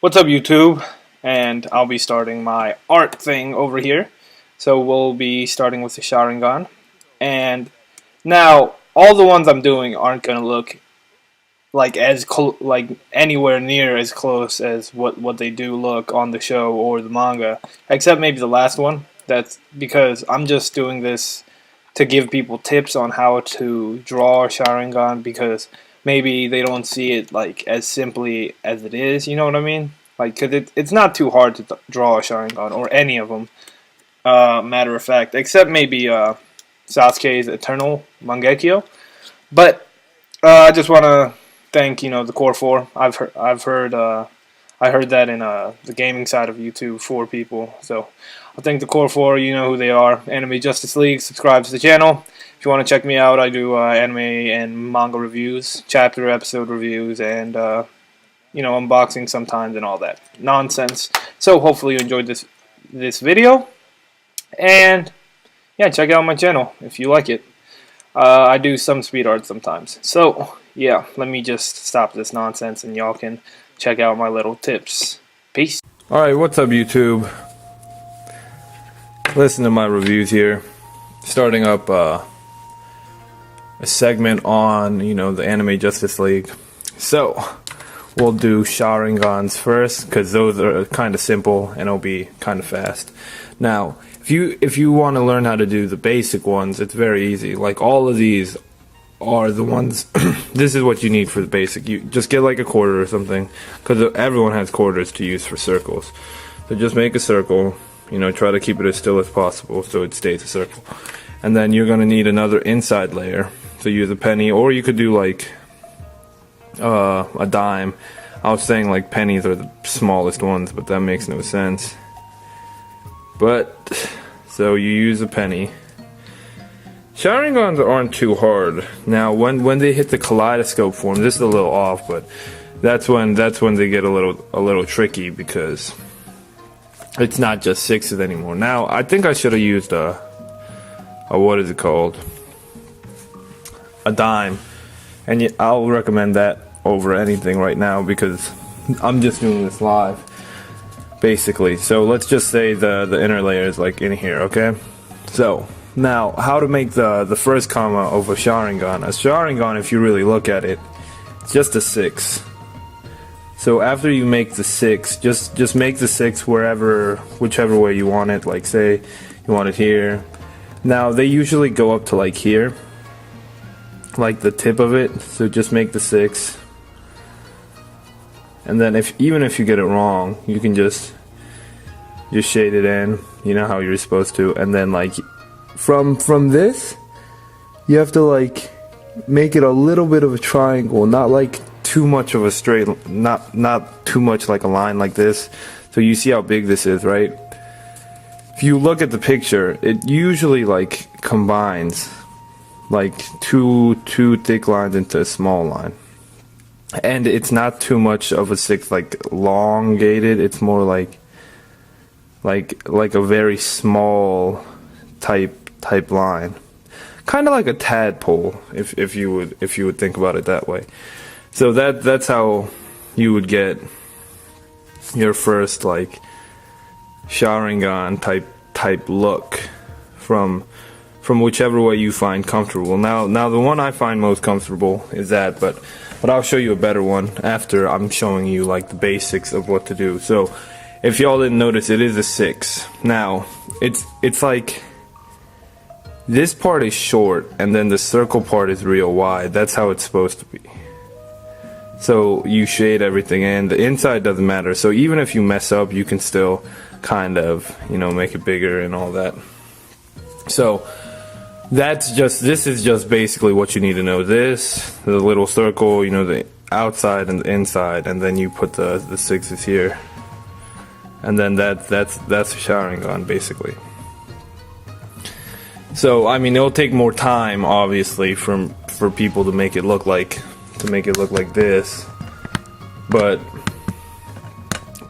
What's up, YouTube? And I'll be starting my art thing over here. So we'll be starting with the Sharingan. And now, all the ones I'm doing aren't going to look like anywhere near as close as what they do look on the show or the manga, except maybe the last one. That's because I'm just doing this to give people tips on how to draw a Sharingan, because maybe they don't see it like as simply as it is. You know what I mean? Like, cause it's not too hard to draw a Sharingan or any of them. Matter of fact, except maybe Sasuke's Eternal Mangekyo. But I just want to thank the Core 4. I heard that in the gaming side of YouTube for people. So I thank the Core 4. You know who they are. Anime Justice League. Subscribe to the channel. If you want to check me out, I do anime and manga reviews, chapter episode reviews, and unboxing sometimes and all that nonsense. So hopefully you enjoyed this video, and yeah, check out my channel if you like it. I do some speed art sometimes. So yeah, let me just stop this nonsense and y'all can check out my little tips. Peace. Alright, what's up, YouTube? Listen to my reviews here. Starting up a segment on, the Anime Justice League. So, we'll do Sharingans first, because those are kind of simple and it'll be kind of fast. Now, if you want to learn how to do the basic ones, it's very easy. Like, all of these are the ones. This is what you need for the basic. You just get like a quarter or something, because everyone has quarters to use for circles. So just make a circle, try to keep it as still as possible so it stays a circle. And then you're going to need another inside layer, so use a penny, or you could do like a dime. I was saying like pennies are the smallest ones, but that makes no sense. But so you use a penny. Sharingans aren't too hard. Now when they hit the kaleidoscope form, this is a little off, but that's when they get a little tricky, because it's not just sixes anymore. Now I think I should have used a what is it called? A dime, and I'll recommend that over anything right now, because I'm just doing this live, basically. So let's just say the inner layer is like in here, okay? So now, how to make the first comma of a Sharingan. A Sharingan, if you really look at it, it's just a 6. So after you make the 6, just make the 6 whichever way you want it. Like, say you want it here. Now they usually go up to like here, like the tip of it. So just make the 6. And then even if you get it wrong, you can just shade it in, how you're supposed to. And then like from this, you have to like make it a little bit of a triangle, not like too much of a straight, not too much like a line like this. So you see how big this is, right? If you look at the picture, it usually like combines like two thick lines into a small line. And it's not too much of a 6 like elongated. It's more like a very small type line, kind of like a tadpole, if you would think about it that way. So that's how you would get your first like Sharingan type look from whichever way you find comfortable. Now the one I find most comfortable is that, but I'll show you a better one after I'm showing you like the basics of what to do. So if y'all didn't notice, it is a 6. Now it's like this part is short and then the circle part is real wide. That's how it's supposed to be. So you shade everything in. The inside doesn't matter. So even if you mess up, you can still kind of, make it bigger and all that. So this is just basically what you need to know. The little circle, the outside and the inside, and then you put the 6s here. And then that's a Sharingan basically. So I mean, it'll take more time, obviously, for people to make it look like this, but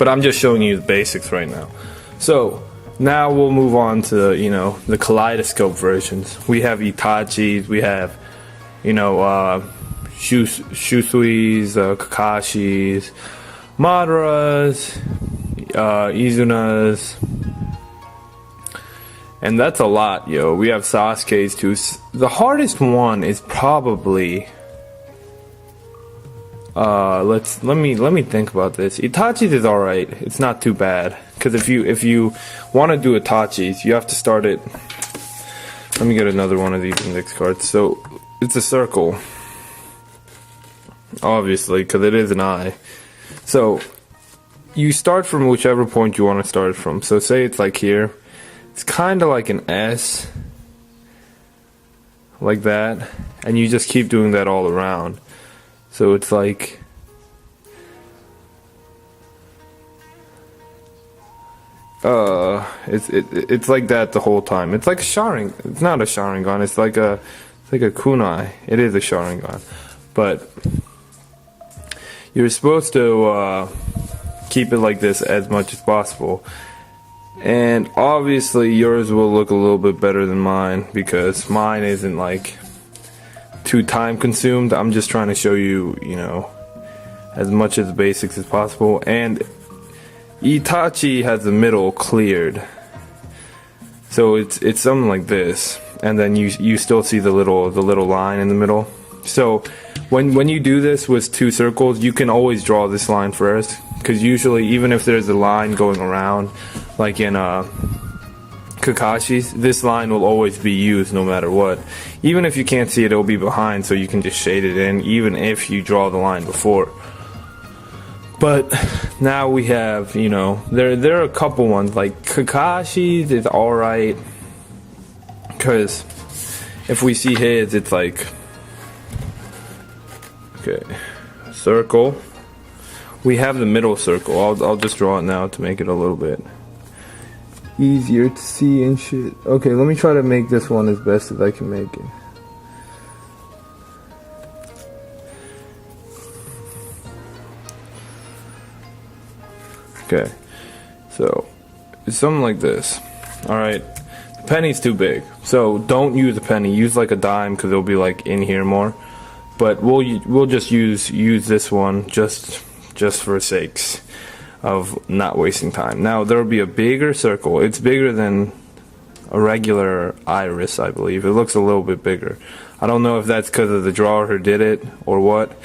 I'm just showing you the basics right now. So now we'll move on to the kaleidoscope versions. We have Itachi's, we have Shusui's, Kakashi's, Madaras, Izunas, and that's a lot, yo. We have Sasuke's too. The hardest one is probably let me think about this. Itachi's is all right. It's not too bad because if you want to do Itachi's, you have to start it. Let me get another one of these index cards. So it's a circle, obviously, because it is an eye. So you start from whichever point you want to start from. So say it's like here. It's kind of like an S, like that, and you just keep doing that all around. So it's like it's like that the whole time. It's like a Sharingan. It's not a Sharingan. It's like a kunai. It is a Sharingan, but you're supposed to keep it like this as much as possible. And obviously yours will look a little bit better than mine because mine isn't like too time consumed. I'm just trying to show you, you know, as much as the basics as possible. And Itachi has the middle cleared, so it's something like this, and then you still see the little line in the middle. So when you do this with two circles, you can always draw this line first, because usually even if there's a line going around, like in Kakashi's, this line will always be used no matter what. Even if you can't see it, it'll be behind, so you can just shade it in, even if you draw the line before. But now we have, you know, there are a couple ones, like Kakashi's is alright, because if we see his, it's like, okay, circle. We have the middle circle. I'll just draw it now to make it a little bit easier to see and shit. Okay, let me try to make this one as best as I can make it. Okay, so it's something like this. Alright, the penny's too big, so don't use a penny. Use like a dime, because it'll be like in here more. But we'll just use this one just for sakes of not wasting time. Now there will be a bigger circle. It's bigger than a regular iris, I believe. It looks a little bit bigger. I don't know if that's because of the drawer who did it or what.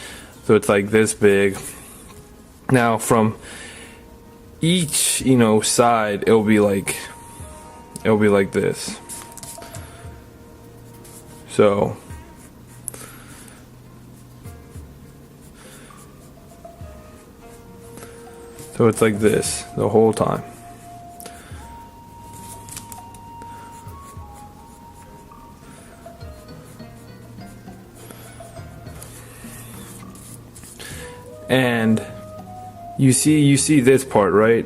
So it's like this big. Now from each, you know, side, it'll be like this. So it's like this the whole time. And you see this part, right?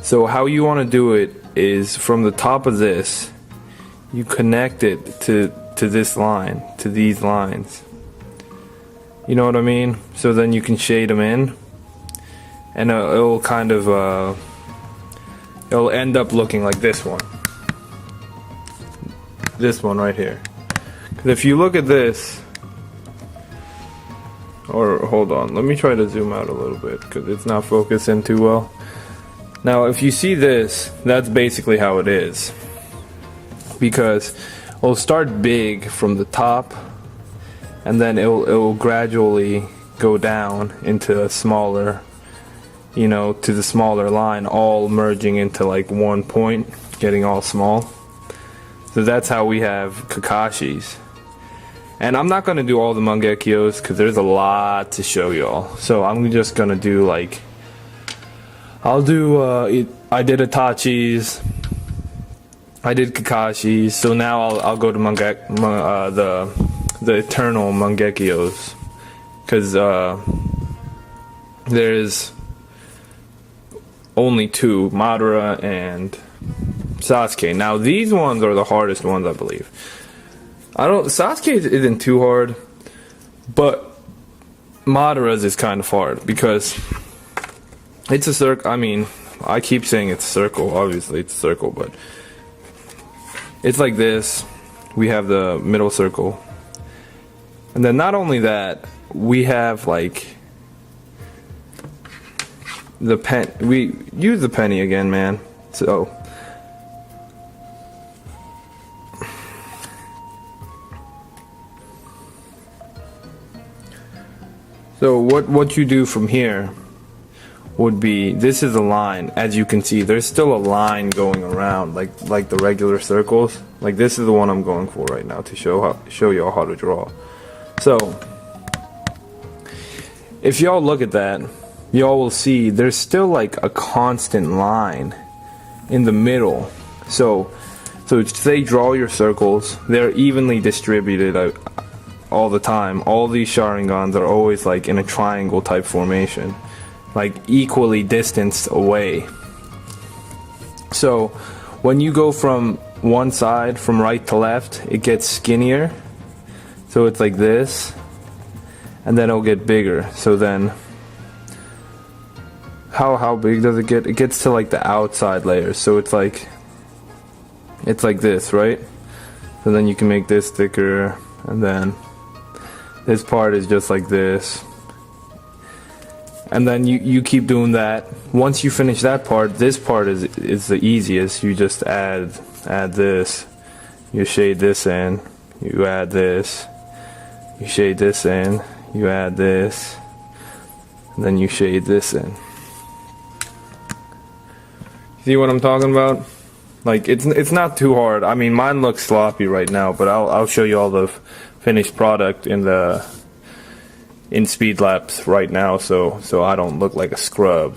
So how you want to do it is from the top of this, you connect it to this line, to these lines. You know what I mean? So then you can shade them in, and it'll kind of it'll end up looking like this one right here. Because if you look at this, or hold on, let me try to zoom out a little bit because it's not focusing too well. Now if you see this, that's basically how it is, because it'll start big from the top, and then it'll gradually go down into a smaller, you know, to the smaller line, all merging into like one point, getting all small. So that's how we have Kakashi's. And I'm not going to do all the Mangekyous because there's a lot to show y'all. So I'm just going to do like, I'll do, I did Itachi's, I did Kakashi's, so now I'll go to the Eternal Mangekyous, because there's only two, Madara and Sasuke. Now these ones are the hardest ones, I believe. Sasuke isn't too hard, but Madara's is kind of hard because it's a circle. I mean, I keep saying it's a circle. Obviously, it's a circle, but it's like this. We have the middle circle, and then not only that, we have like the pen. We use the penny again, man. So. So what you do from here would be, this is a line. As you can see, there's still a line going around, like the regular circles. Like this is the one I'm going for right now to show y'all how to draw. So if y'all look at that, y'all will see there's still like a constant line in the middle. So say draw your circles, they're evenly distributed all the time. All these Sharingans are always like in a triangle type formation, like equally distanced away. So when you go from one side, from right to left, it gets skinnier. So it's like this, and then it'll get bigger. So then how big does it get? It gets to like the outside layers. So it's like this, right? So then you can make this thicker, and then this part is just like this. And then you keep doing that. Once you finish that part, this part is the easiest. You just add this. You shade this in. You add this. You shade this in. You add this. And then you shade this in. See what I'm talking about? Like it's not too hard. I mean, mine looks sloppy right now, but I'll show you all the finished product in speed lapse right now, so I don't look like a scrub.